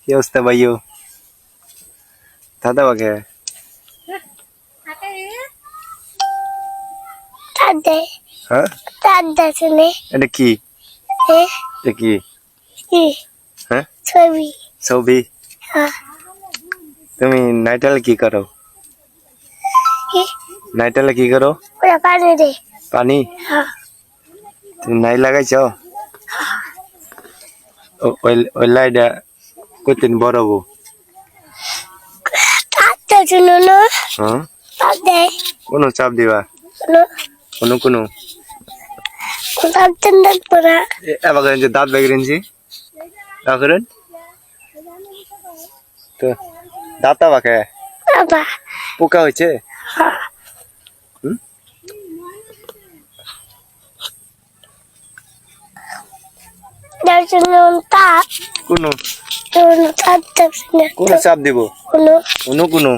কি অবস্থা ভাইও দাদা বাকে হ্যাঁ এটা কি এটা কি হ্যাঁ ছবি তুমি নাইটালে কি করো নাইটালে কি করো পানি তুমি নাই লাগাইছ ওই লাইটা কতদিন বড় হবো হ্যাঁ কোনো চাপ দিবা কোনো কোনো এবার যে দাঁত বেগরেছি করেন তো দাঁতা বাকে পোকা হয়েছে কোনো কোনো চাপ দিব কোনো কোনো